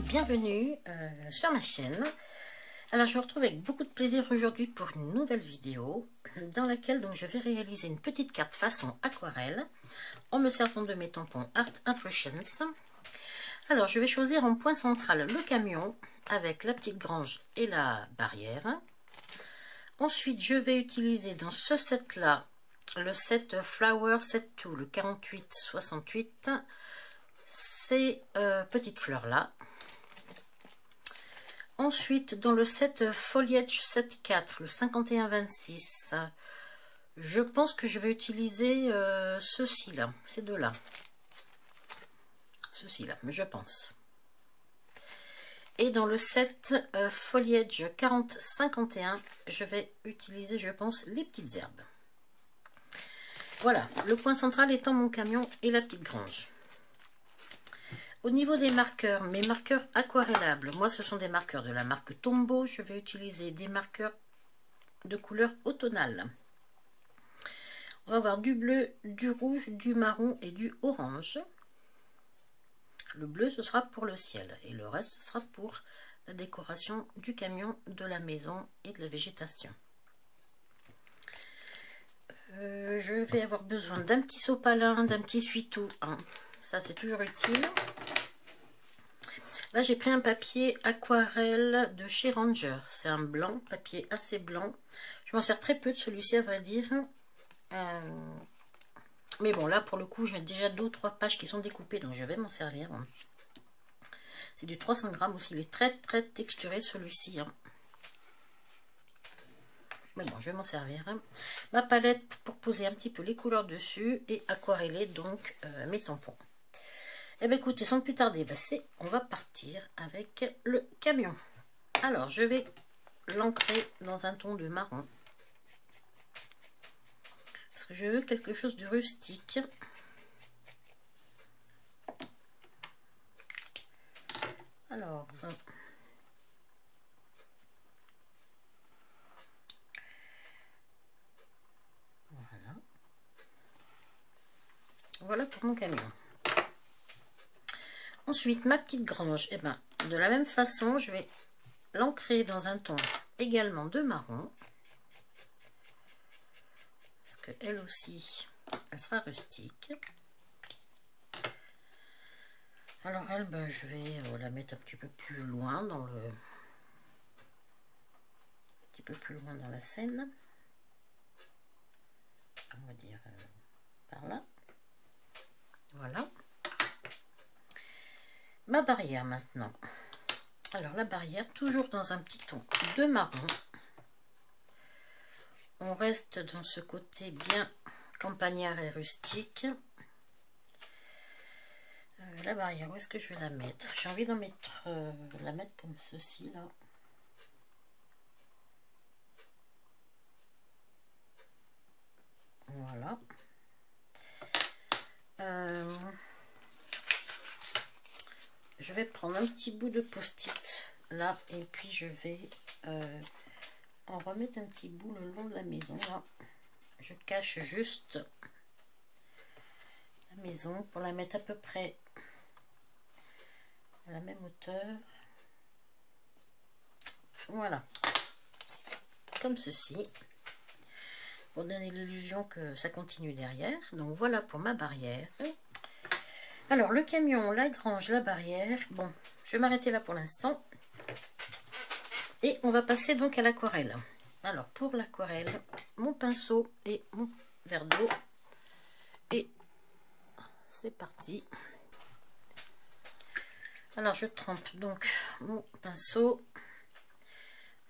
bienvenue sur ma chaîne. Alors je vous retrouve avec beaucoup de plaisir aujourd'hui pour une nouvelle vidéo dans laquelle donc je vais réaliser une petite carte façon aquarelle en me servant de mes tampons Art Impressions. Alors je vais choisir en point central le camion avec la petite grange et la barrière. Ensuite je vais utiliser dans ce set là le set Flower Set 2, le 48-68, ces petites fleurs là. Ensuite, dans le set Foliage Set 4, le 51-26, je pense que je vais utiliser ceux-ci là, ces deux-là. Ceux-ci là, mais je pense. Et dans le set Foliage 40-51, je vais utiliser, je pense, les petites herbes. Voilà, le point central étant mon camion et la petite grange. Au niveau des marqueurs, mes marqueurs aquarellables, moi ce sont des marqueurs de la marque Tombow. Je vais utiliser des marqueurs de couleur automnale. On va avoir du bleu, du rouge, du marron et du orange. Le bleu ce sera pour le ciel et le reste ce sera pour la décoration du camion, de la maison et de la végétation. Je vais avoir besoin d'un petit sopalin, d'un petit essuie-tout, hein. Ça c'est toujours utile. Là j'ai pris un papier aquarelle de chez Ranger, c'est un blanc, papier assez blanc. Je m'en sers très peu de celui-ci à vrai dire. Mais bon là pour le coup j'ai déjà 2 ou 3 pages qui sont découpées donc je vais m'en servir. C'est du 300 grammes aussi, il est très texturé celui-ci, hein. Mais bon, je vais m'en servir. Ma palette pour poser un petit peu les couleurs dessus et aquareller donc mes tampons. Et bien écoutez, sans plus tarder, on va partir avec le camion. Alors, je vais l'ancrer dans un ton de marron. Parce que je veux quelque chose de rustique. Alors... Voilà pour mon camion. Ensuite, ma petite grange, et ben, de la même façon, je vais l'ancrer dans un ton également de marron. Parce qu'elle aussi, elle sera rustique. Alors elle, ben, je vais la mettre un petit peu plus loin dans le... Un petit peu plus loin dans la scène. On va dire par là. Voilà. Ma barrière maintenant. Alors la barrière, toujours dans un petit ton de marron. On reste dans ce côté bien campagnard et rustique. La barrière, où est-ce que je vais la mettre? J'ai envie d'en mettre, la mettre comme ceci là. Voilà. Je vais prendre un petit bout de post-it là et puis je vais en remettre un petit bout le long de la maison là. Je cache juste la maison pour la mettre à peu près à la même hauteur. Voilà, comme ceci, pour donner l'illusion que ça continue derrière. Donc voilà pour ma barrière. Alors le camion, la grange, la barrière, bon, je vais m'arrêter là pour l'instant. Et on va passer donc à l'aquarelle. Alors pour l'aquarelle, mon pinceau et mon verre d'eau. Et c'est parti. Alors je trempe donc mon pinceau.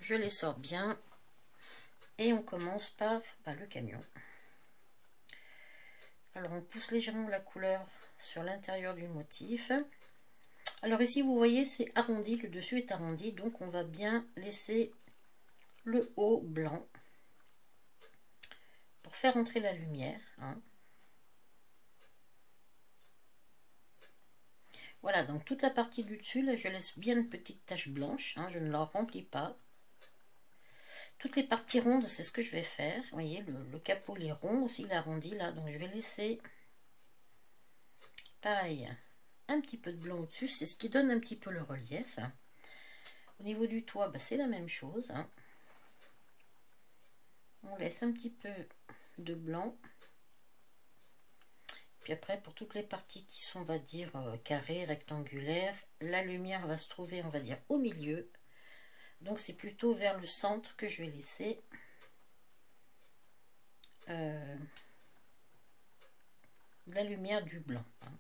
Je les sors bien. Et on commence par le camion. Alors on pousse légèrement la couleur sur l'intérieur du motif. Alors ici vous voyez c'est arrondi, le dessus est arrondi, donc on va bien laisser le haut blanc pour faire entrer la lumière, hein. Voilà, donc toute la partie du dessus là je laisse bien une petite tache blanche, hein, je ne la remplis pas. Toutes les parties rondes c'est ce que je vais faire. Vous voyez le capot il est rond aussi, il est arrondi là, donc je vais laisser pareil un petit peu de blanc au-dessus, c'est ce qui donne un petit peu le relief. Au niveau du toit, bah, c'est la même chose, hein. On laisse un petit peu de blanc. Puis après, pour toutes les parties qui sont, on va dire, carrées, rectangulaires, la lumière va se trouver, on va dire, au milieu. Donc c'est plutôt vers le centre que je vais laisser la lumière du blanc, hein.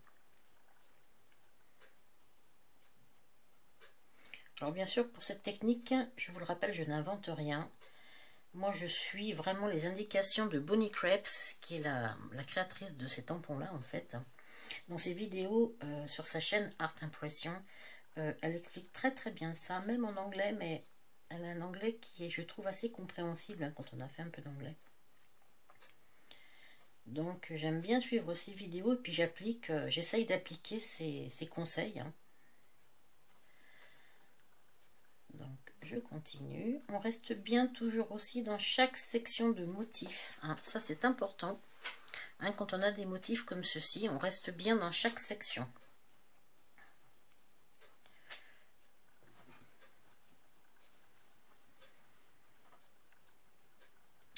Alors bien sûr, pour cette technique, je vous le rappelle, je n'invente rien. Moi, je suis vraiment les indications de Bonnie Krebs, qui est la créatrice de ces tampons-là, en fait. Dans ses vidéos sur sa chaîne Art Impression, elle explique très très bien ça, même en anglais, mais elle a un anglais qui est, je trouve, assez compréhensible, hein, quand on a fait un peu d'anglais. Donc, j'aime bien suivre ses vidéos, et puis j'essaye d'appliquer ses conseils, hein. Donc, je continue. On reste bien toujours aussi dans chaque section de motifs, hein. Ça, c'est important, hein, quand on a des motifs comme ceci, on reste bien dans chaque section.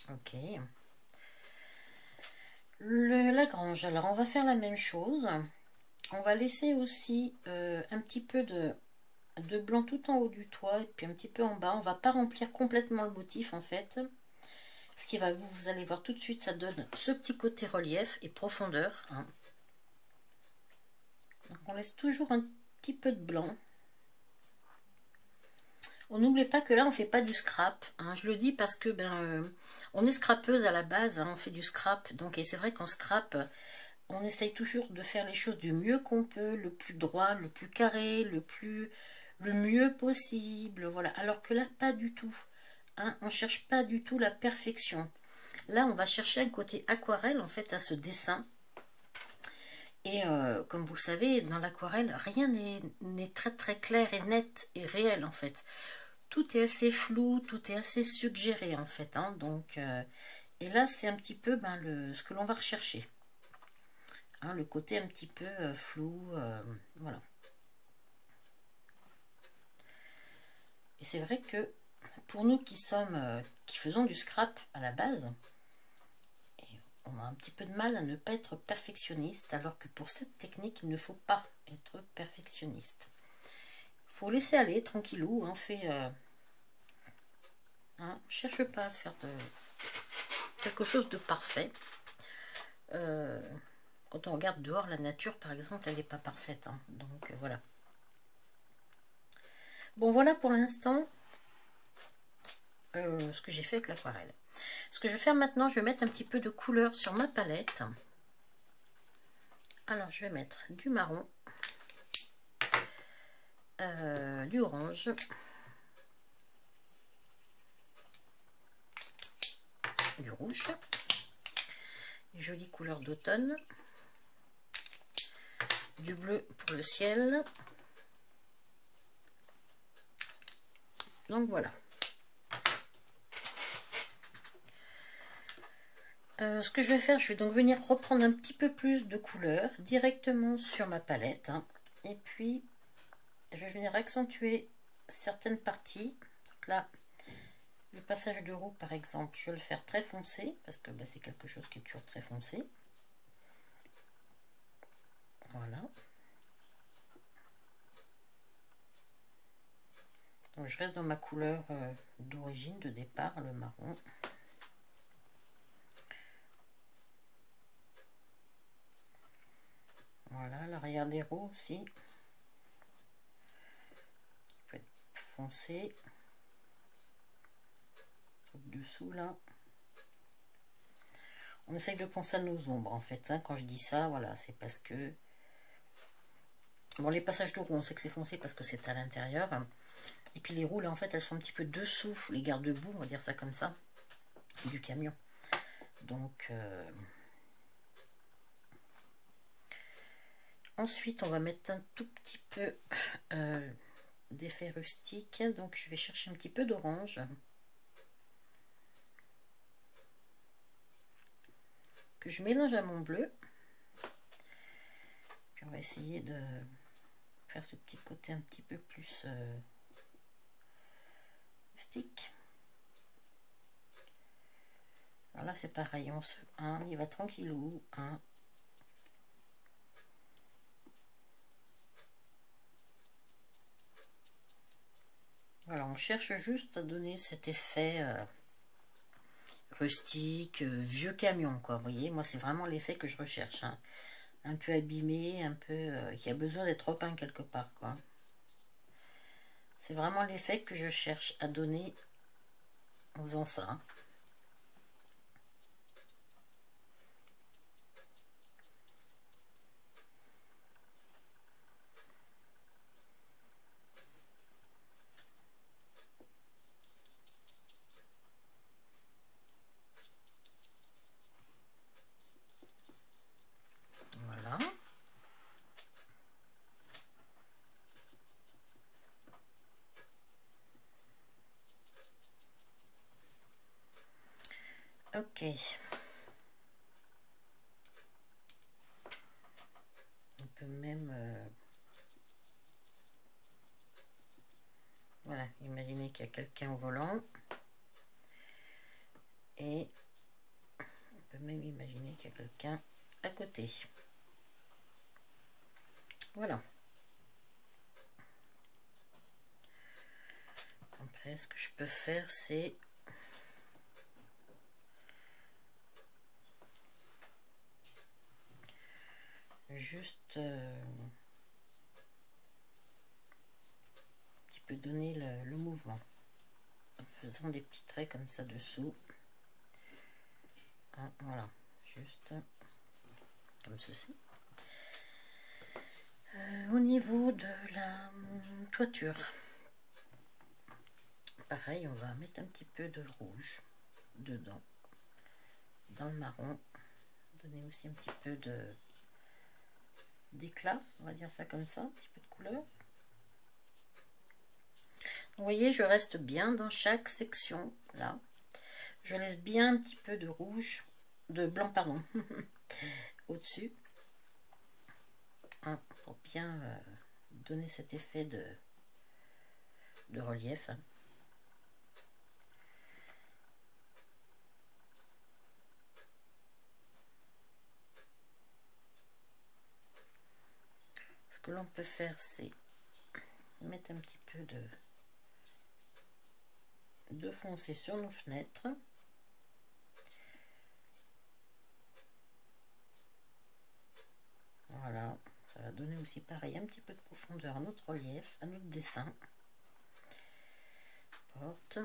Ok. La grange, alors on va faire la même chose. On va laisser aussi un petit peu de blanc tout en haut du toit et puis un petit peu en bas. On va pas remplir complètement le motif en fait. Ce qui va, vous allez voir tout de suite, ça donne ce petit côté relief et profondeur, hein. Donc on laisse toujours un petit peu de blanc. On n'oublie pas que là on fait pas du scrap, hein. Je le dis parce que on est scrapeuse à la base, hein, on fait du scrap. Donc, et c'est vrai qu'en scrap, on essaye toujours de faire les choses du mieux qu'on peut, le plus droit, le plus carré, le mieux possible, voilà. Alors que là, pas du tout, hein, on cherche pas du tout la perfection. Là, on va chercher un côté aquarelle, en fait, à ce dessin. Et comme vous le savez, dans l'aquarelle, rien n'est très très clair et net et réel, en fait. Tout est assez flou, tout est assez suggéré, en fait, hein, donc... et là, c'est un petit peu ce que l'on va rechercher. Hein, le côté un petit peu flou, voilà. Et c'est vrai que pour nous qui faisons du scrap à la base, on a un petit peu de mal à ne pas être perfectionniste, alors que pour cette technique, il ne faut pas être perfectionniste. Il faut laisser aller tranquillou, hein, hein, cherche pas à faire quelque chose de parfait. Quand on regarde dehors, la nature, par exemple, elle n'est pas parfaite, hein, donc voilà. Bon, voilà pour l'instant ce que j'ai fait avec l'aquarelle. Ce que je vais faire maintenant, je vais mettre un petit peu de couleur sur ma palette. Alors, je vais mettre du marron, du orange, du rouge, une jolie couleur d'automne, du bleu pour le ciel. Donc voilà. Ce que je vais faire, je vais donc venir reprendre un petit peu plus de couleur directement sur ma palette, hein, et puis je vais venir accentuer certaines parties. Donc là, le passage de roue par exemple, je vais le faire très foncé parce que c'est quelque chose qui est toujours très foncé. Voilà. Donc je reste dans ma couleur d'origine, de départ, le marron. Voilà, l'arrière des roues aussi. Il peut être foncé. Dessous là. On essaye de penser à nos ombres en fait, hein. Quand je dis ça, voilà, c'est parce que... Bon, les passages de roues, on sait que c'est foncé parce que c'est à l'intérieur. Et puis les roues, là, en fait, elles sont un petit peu dessous les garde-boue, on va dire ça comme ça, du camion. Donc... Ensuite, on va mettre un tout petit peu d'effet rustique. Donc, je vais chercher un petit peu d'orange. Que je mélange à mon bleu. Puis on va essayer de faire ce petit côté un petit peu plus stick. Alors là c'est pareil, on y va tranquillou, hein. Voilà, on cherche juste à donner cet effet rustique, vieux camion, quoi. Vous voyez, moi c'est vraiment l'effet que je recherche, hein. Un peu abîmé, un peu qui a besoin d'être repeint quelque part, quoi. C'est vraiment l'effet que je cherche à donner en faisant ça. Voilà. Ok. On peut même... voilà, imaginez qu'il y a quelqu'un au volant. Et on peut même imaginer qu'il y a quelqu'un à côté. Voilà. Après, ce que je peux faire, c'est... juste... un petit peu donner le mouvement. En faisant des petits traits comme ça dessous. Hein, voilà. Juste comme ceci. Au niveau de la toiture, pareil, on va mettre un petit peu de rouge dedans, dans le marron, donner aussi un petit peu d'éclat, on va dire ça comme ça, un petit peu de couleur. Vous voyez, je reste bien dans chaque section, là. Je laisse bien un petit peu de rouge, de blanc, pardon, au-dessus. Hein, pour bien donner cet effet de relief. Ce que l'on peut faire, c'est mettre un petit peu de foncé sur nos fenêtres. Voilà, ça va donner aussi pareil un petit peu de profondeur à notre relief, à notre dessin. Porte.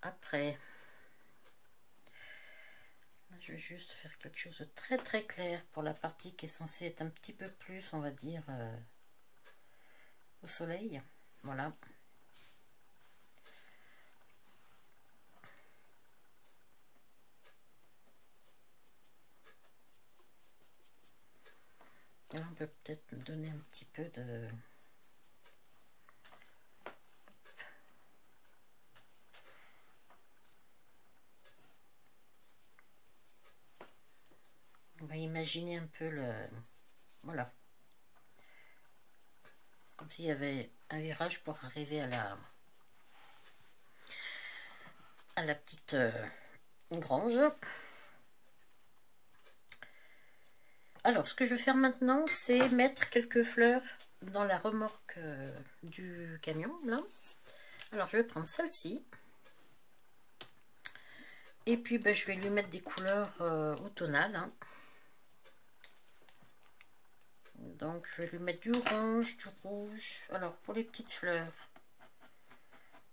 Après, je vais juste faire quelque chose de très très clair pour la partie qui est censée être un petit peu plus, on va dire, au soleil. Voilà. Et on peut peut-être donner un petit peu de... On va imaginer un peu le... Voilà. Comme s'il y avait un virage pour arriver à la petite grange. Alors, ce que je vais faire maintenant, c'est mettre quelques fleurs dans la remorque du camion, là. Alors, je vais prendre celle-ci. Et puis, ben, je vais lui mettre des couleurs automnales. Hein. Donc, je vais lui mettre du orange, du rouge. Alors, pour les petites fleurs,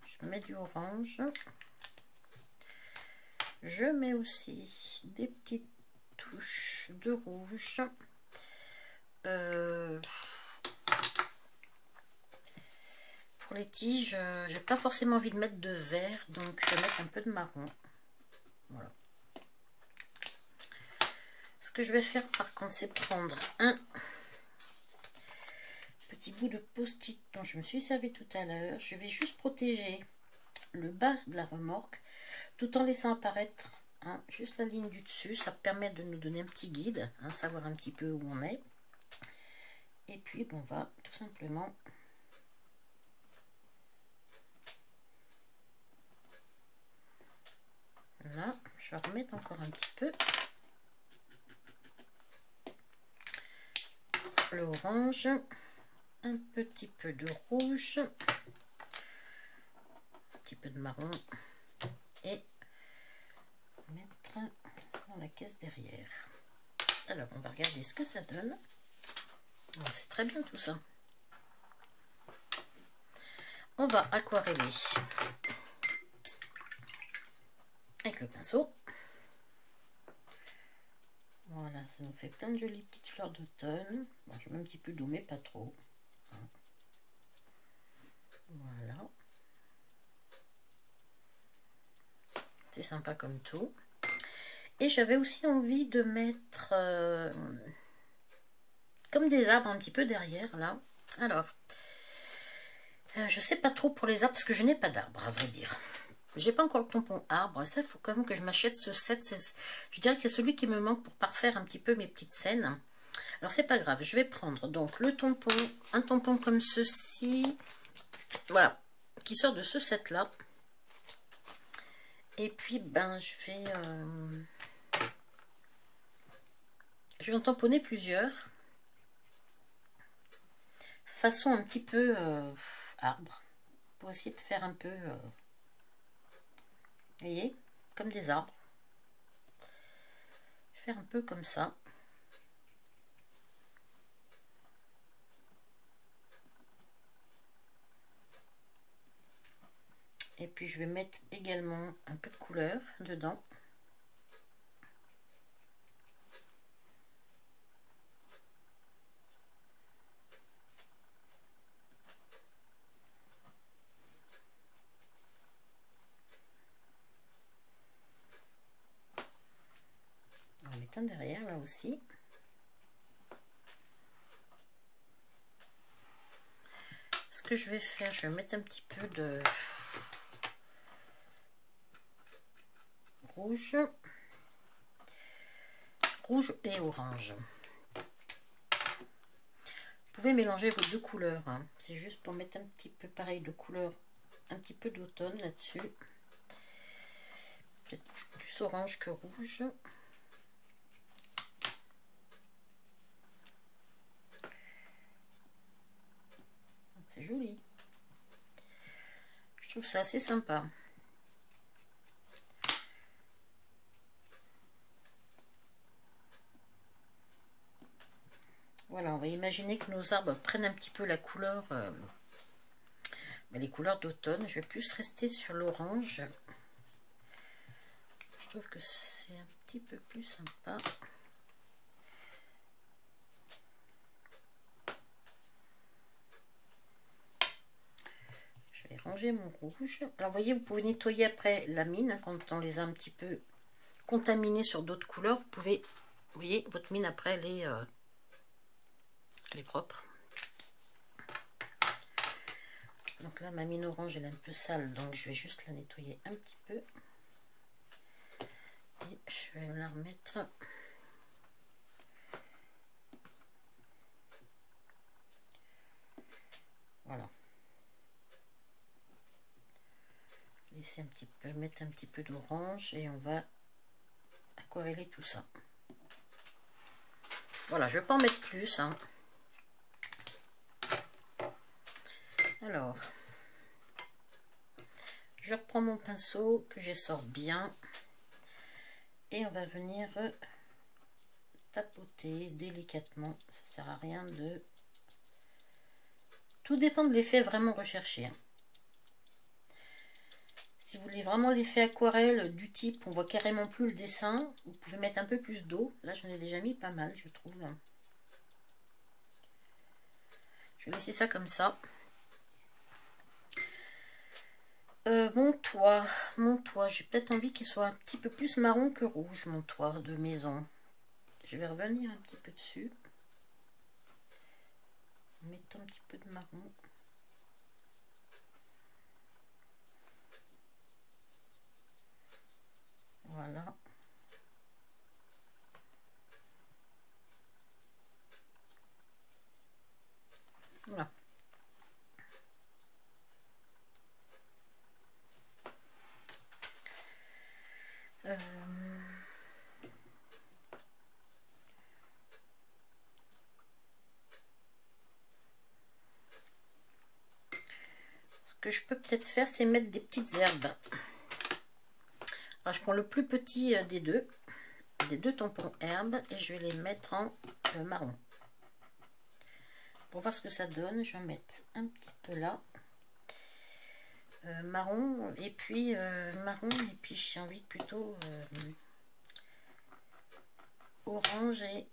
je mets du orange. Je mets aussi des petites touches de rouge. Pour les tiges, j'ai pas forcément envie de mettre de vert, donc je vais mettre un peu de marron. Voilà. Ce que je vais faire par contre, c'est prendre un petit bout de post-it dont je me suis servi tout à l'heure. Je vais juste protéger le bas de la remorque tout en laissant apparaître hein, juste la ligne du dessus, ça permet de nous donner un petit guide, hein, savoir un petit peu où on est. Et puis on va tout simplement là, je vais remettre encore un petit peu l'orange, un petit peu de rouge, un petit peu de marron et mettre dans la caisse derrière. Alors on va regarder ce que ça donne. C'est très bien tout ça. On va aquareller avec le pinceau. Voilà, ça nous fait plein de jolies petites fleurs d'automne. Bon, je mets un petit peu d'eau, mais pas trop. Voilà. C'est sympa comme tout. Et j'avais aussi envie de mettre comme des arbres un petit peu derrière, là. Alors, je sais pas trop pour les arbres, parce que je n'ai pas d'arbre, à vrai dire. J'ai pas encore le tampon arbre, ça il faut quand même que je m'achète ce set. Je dirais que c'est celui qui me manque pour parfaire un petit peu mes petites scènes. Alors c'est pas grave, je vais prendre donc le tampon, un tampon comme ceci, voilà, qui sort de ce set là. Et puis ben je vais en tamponner plusieurs, façon un petit peu arbre, pour essayer de faire un peu, vous voyez, comme des arbres. Je vais faire un peu comme ça. Et puis je vais mettre également un peu de couleur dedans. On va mettre un derrière là aussi. Ce que je vais faire, je vais mettre un petit peu de rouge et orange. Vous pouvez mélanger vos deux couleurs, hein. C'est juste pour mettre un petit peu pareil de couleur, un petit peu d'automne là-dessus. Peut-être plus orange que rouge. C'est joli. Je trouve ça assez sympa. Voilà, on va imaginer que nos arbres prennent un petit peu la couleur, les couleurs d'automne. Je vais plus rester sur l'orange. Je trouve que c'est un petit peu plus sympa. Je vais ranger mon rouge. Alors vous voyez, vous pouvez nettoyer après la mine quand on les a un petit peu contaminés sur d'autres couleurs. Vous pouvez, vous voyez, votre mine après elle est propre. Donc là, ma mine orange, elle est un peu sale, donc je vais juste la nettoyer un petit peu. Et je vais la remettre. Voilà. Laisser un petit peu, mettre un petit peu d'orange et on va aquareller tout ça. Voilà, je vais pas en mettre plus, hein. Alors, je reprends mon pinceau que j'essore bien et on va venir tapoter délicatement. Ça sert à rien de... Tout dépend de l'effet vraiment recherché, hein. Si vous voulez vraiment l'effet aquarelle du type, on voit carrément plus le dessin, vous pouvez mettre un peu plus d'eau. Là, j'en ai déjà mis pas mal, je trouve. Je vais laisser ça comme ça. Mon toit, j'ai peut-être envie qu'il soit un petit peu plus marron que rouge, mon toit de maison. Je vais revenir un petit peu dessus. En mettant un petit peu de marron. Voilà. Ce que je peux peut-être faire, c'est mettre des petites herbes. Alors, je prends le plus petit des deux tampons herbes, et je vais les mettre en marron. Pour voir ce que ça donne, je vais en mettre un petit peu là. Marron, et puis j'ai envie de plutôt orange et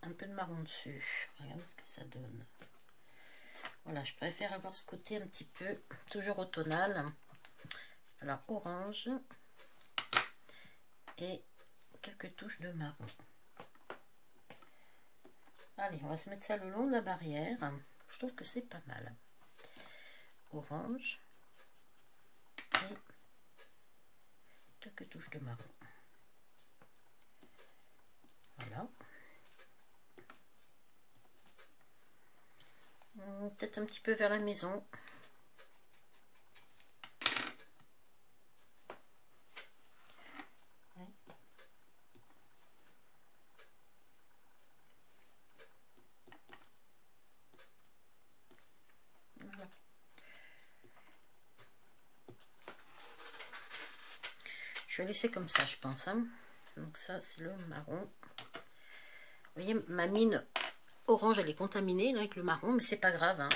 un peu de marron dessus. Regarde ce que ça donne. Voilà, je préfère avoir ce côté un petit peu toujours automnal. Alors orange et quelques touches de marron. Allez, on va se mettre ça le long de la barrière. Je trouve que c'est pas mal. Orange et quelques touches de marron. Voilà. Peut-être un petit peu vers la maison. Ouais. Voilà. Je vais laisser comme ça, je pense. Hein. Donc ça, c'est le marron. Vous voyez, ma mine orange, elle est contaminée là, avec le marron, mais c'est pas grave. Hein.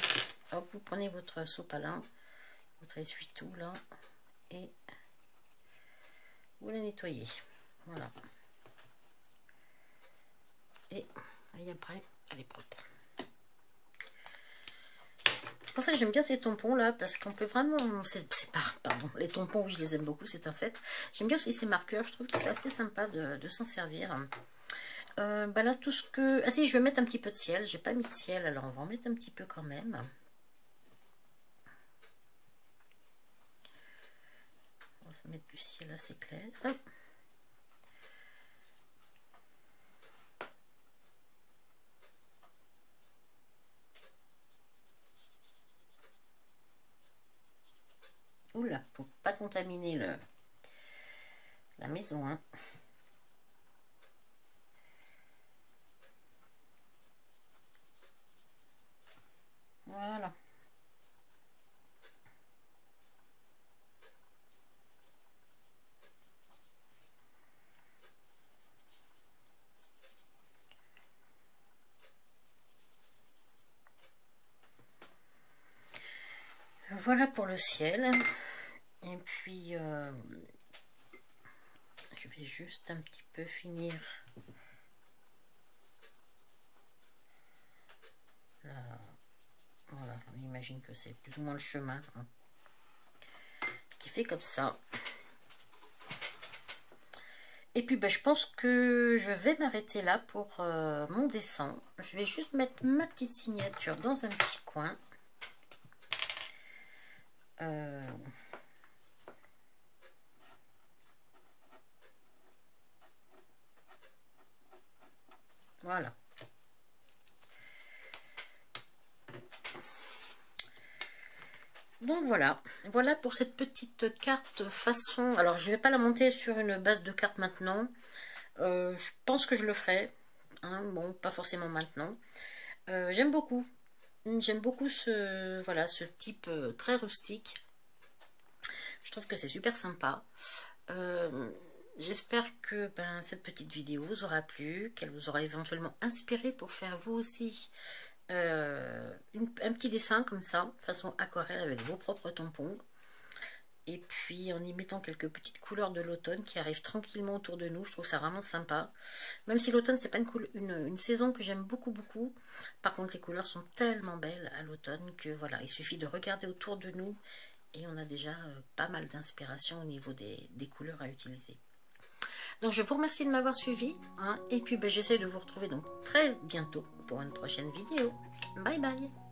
Hop, vous prenez votre sopalin, votre essuie-tout là, et vous la nettoyez. Voilà. Et après, elle est propre. C'est pour ça que j'aime bien ces tampons là, parce qu'on peut vraiment... Pardon, les tampons, oui, je les aime beaucoup, c'est un fait. J'aime bien aussi ces marqueurs, je trouve que c'est assez sympa de s'en servir. Bah là, tout ce que... Ah si, je vais mettre un petit peu de ciel. J'ai pas mis de ciel, alors on va en mettre un petit peu quand même. On va se mettre du ciel assez clair. Oula, faut pas contaminer la maison, hein. Voilà. Voilà pour le ciel. Et puis, je vais juste un petit peu finir là. Voilà, on imagine que c'est plus ou moins le chemin hein, qui fait comme ça. Et puis, ben, je pense que je vais m'arrêter là pour mon dessin. Je vais juste mettre ma petite signature dans un petit coin. Voilà. Donc voilà pour cette petite carte façon. Alors je vais pas la monter sur une base de carte maintenant. Je pense que je le ferai. Hein, bon, pas forcément maintenant. J'aime beaucoup. J'aime beaucoup ce type très rustique. Je trouve que c'est super sympa. J'espère que cette petite vidéo vous aura plu, qu'elle vous aura éventuellement inspiré pour faire vous aussi un petit dessin comme ça, façon aquarelle avec vos propres tampons. Et puis en y mettant quelques petites couleurs de l'automne qui arrivent tranquillement autour de nous. Je trouve ça vraiment sympa. Même si l'automne, c'est pas une saison que j'aime beaucoup. Par contre, les couleurs sont tellement belles à l'automne que voilà, il suffit de regarder autour de nous et on a déjà pas mal d'inspiration au niveau des couleurs à utiliser. Donc je vous remercie de m'avoir suivi hein, et puis j'essaie de vous retrouver donc très bientôt pour une prochaine vidéo. Bye bye.